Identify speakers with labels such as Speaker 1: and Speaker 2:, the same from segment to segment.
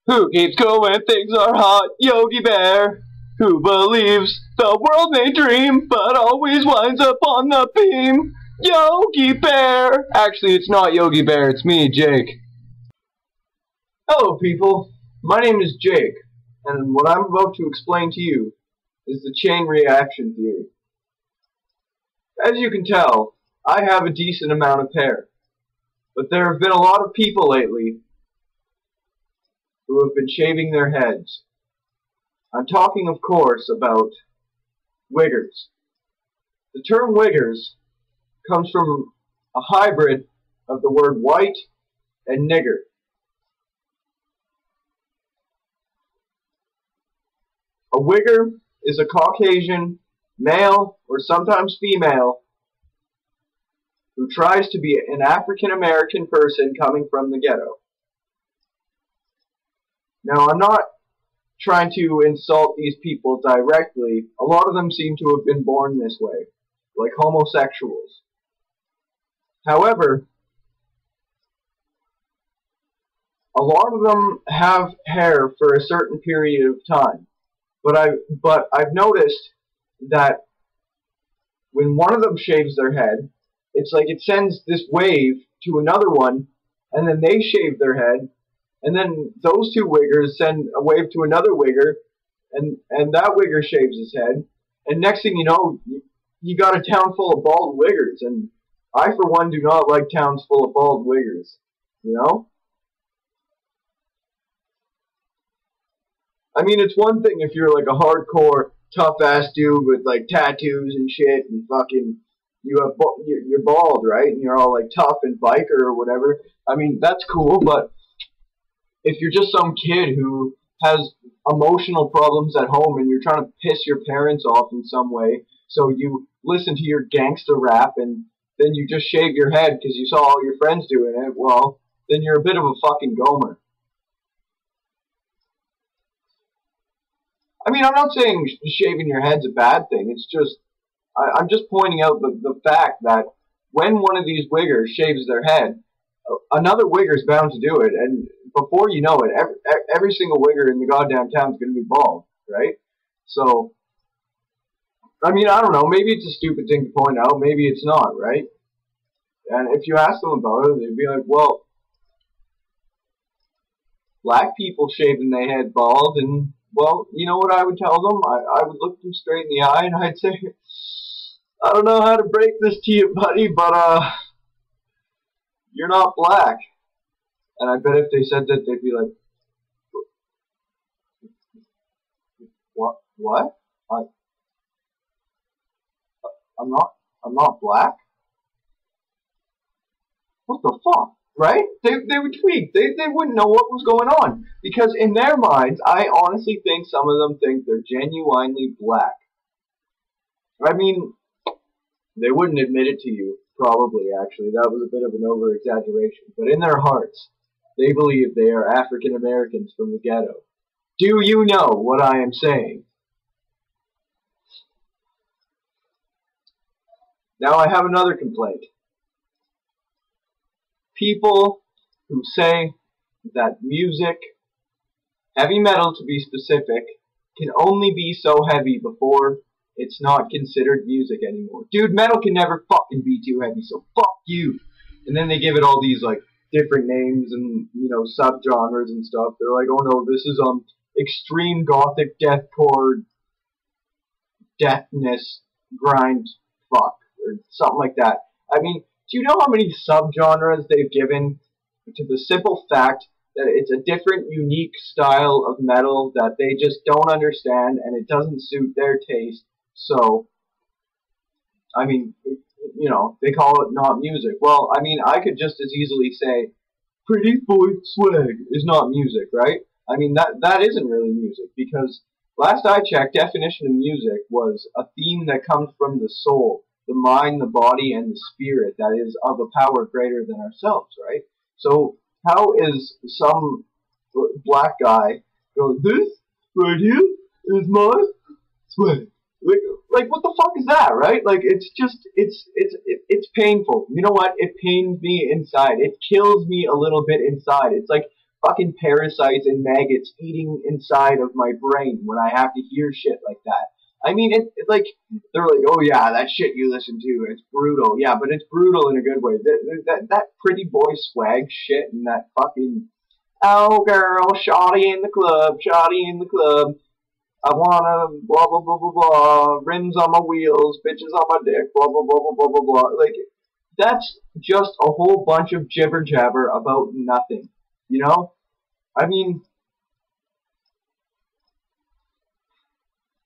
Speaker 1: Who keeps going? Things are hot. Yogi Bear. Who believes the world may dream, but always winds up on the beam? Yogi Bear. Actually, it's not Yogi Bear. It's me, Jake. Hello, people. My name is Jake, and what I'm about to explain to you is the chain reaction theory. As you can tell, I have a decent amount of hair, but there have been a lot of people lately who have been shaving their heads. I'm talking, of course, about wiggers. The term wiggers comes from a hybrid of the word white and nigger. A wigger is a Caucasian male, or sometimes female, who tries to be an African American person coming from the ghetto. Now, I'm not trying to insult these people directly. A lot of them seem to have been born this way, like homosexuals. However, a lot of them have hair for a certain period of time. But I've noticed that when one of them shaves their head, it's like it sends this wave to another one, and then they shave their head, and then those two wiggers send a wave to another wigger, and that wigger shaves his head, and next thing you know, you got a town full of bald wiggers, and I, for one, do not like towns full of bald wiggers, you know? I mean, it's one thing if you're like a hardcore, tough-ass dude with like tattoos and shit, and fucking, you're bald, right? And you're all like tough and biker or whatever. I mean, that's cool, but if you're just some kid who has emotional problems at home and you're trying to piss your parents off in some way, so you listen to your gangster rap and then you just shave your head because you saw all your friends doing it, well, then you're a bit of a fucking gomer. I mean, I'm not saying shaving your head's a bad thing. It's just, I'm just pointing out the fact that when one of these wiggers shaves their head, another wigger's bound to do it. And before you know it, every single wigger in the goddamn town is going to be bald, right? So, I mean, I don't know. Maybe it's a stupid thing to point out. Maybe it's not, right? And if you ask them about it, they'd be like, well, black people shaving their head bald, and well, you know what I would tell them? I would look them straight in the eye and I'd say, I don't know how to break this to you, buddy, but you're not black. And I bet if they said that, they'd be like, what? What? I'm not black? What the fuck? Right? They would tweak. They wouldn't know what was going on. Because in their minds, I honestly think some of them think they're genuinely black. I mean, they wouldn't admit it to you, probably, actually. That was a bit of an over-exaggeration. But in their hearts, they believe they are African Americans from the ghetto. Do you know what I am saying? Now I have another complaint. People who say that music, heavy metal to be specific, can only be so heavy before it's not considered music anymore. Dude, metal can never fucking be too heavy, so fuck you. And then they give it all these like different names and, you know, subgenres and stuff. They're like, oh no, this is extreme gothic deathcore deathness grind fuck or something like that. I mean, do you know how many subgenres they've given to the simple fact that it's a different, unique style of metal that they just don't understand and it doesn't suit their taste? So, I mean, you know, they call it not music. Well, I mean, I could just as easily say, pretty boy swag is not music, right? I mean, that isn't really music because last I checked, definition of music was a theme that comes from the soul, the mind, the body, and the spirit that is of a power greater than ourselves, right? So how is some black guy go, this right here is my swag? Like what the fuck is that, right? Like it's just, it's painful. You know what? It pains me inside. It kills me a little bit inside. It's like fucking parasites and maggots eating inside of my brain when I have to hear shit like that. I mean, it like, they're like, oh yeah, that shit you listen to, it's brutal. Yeah, but it's brutal in a good way. That pretty boy swag shit and that fucking, oh girl, shawty in the club, shawty in the club. I wanna blah blah blah blah blah. Rims on my wheels, bitches on my dick, blah blah blah blah blah blah blah. Like, that's just a whole bunch of jibber jabber about nothing. You know? I mean,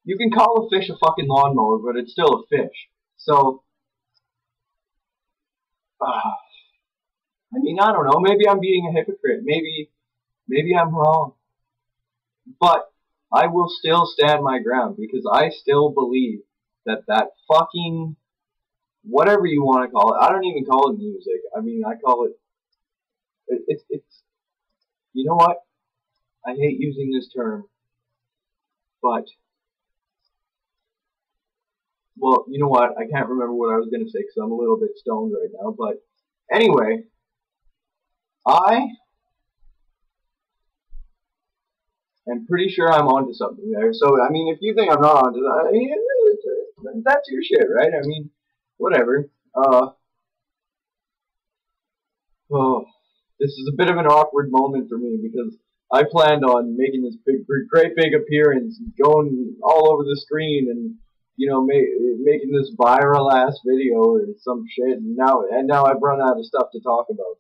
Speaker 1: you can call a fish a fucking lawnmower, but it's still a fish. So, I mean, I don't know. Maybe I'm being a hypocrite. Maybe I'm wrong. But I will still stand my ground because I still believe that that fucking whatever you want to call it. I don't even call it music. I mean, I call it. It's. You know what? I hate using this term, but well, you know what? I can't remember what I was going to say because I'm a little bit stoned right now. But anyway, I am pretty sure I'm onto something there. So, I mean, if you think I'm not onto that, I mean, that's your shit, right? I mean, whatever. Oh, this is a bit of an awkward moment for me because I planned on making this great big appearance, going all over the screen, and you know, making this viral ass video or some shit. And now I've run out of stuff to talk about.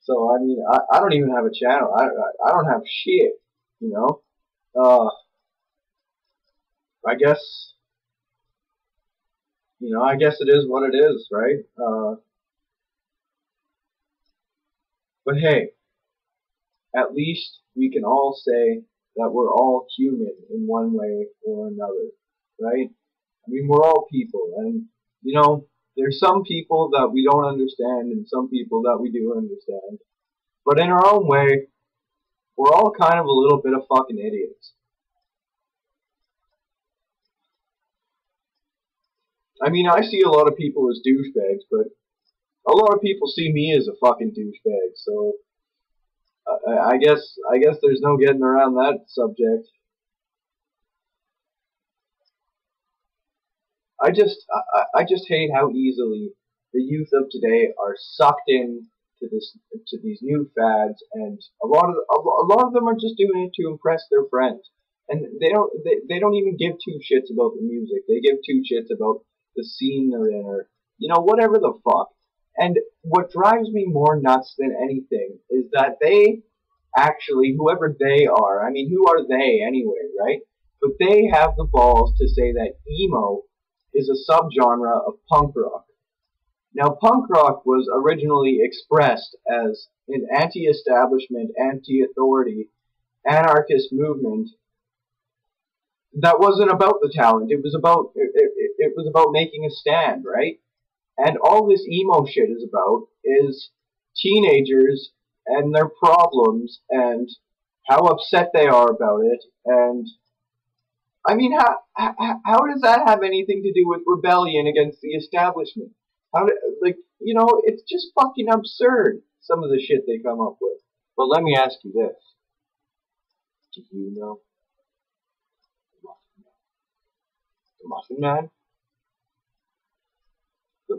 Speaker 1: So I mean, I don't even have a channel. I don't have shit. You know. I guess I guess it is what it is, right? But hey, at least we can all say that we're all human in one way or another, right? I mean, we're all people, and there's some people that we don't understand, and some people that we do understand. But in our own way, we're all kind of a little bit of fucking idiots. I mean, I see a lot of people as douchebags, but a lot of people see me as a fucking douchebag. So I guess there's no getting around that subject. I just hate how easily the youth of today are sucked in to these new fads, and a lot of them are just doing it to impress their friends, and they don't even give two shits about the music. They give two shits about the scene they're in, or whatever the fuck. And what drives me more nuts than anything is that they actually, whoever they are, I mean, who are they anyway, right? But they have the balls to say that emo is a subgenre of punk rock. Now, punk rock was originally expressed as an anti-establishment, anti-authority, anarchist movement that wasn't about the talent. It was about making a stand, right? And all this emo shit is about is teenagers and their problems and how upset they are about it. And I mean, how does that have anything to do with rebellion against the establishment? It's just fucking absurd, some of the shit they come up with. But let me ask you this. Do you know the Muffin Man? The Muffin Man? The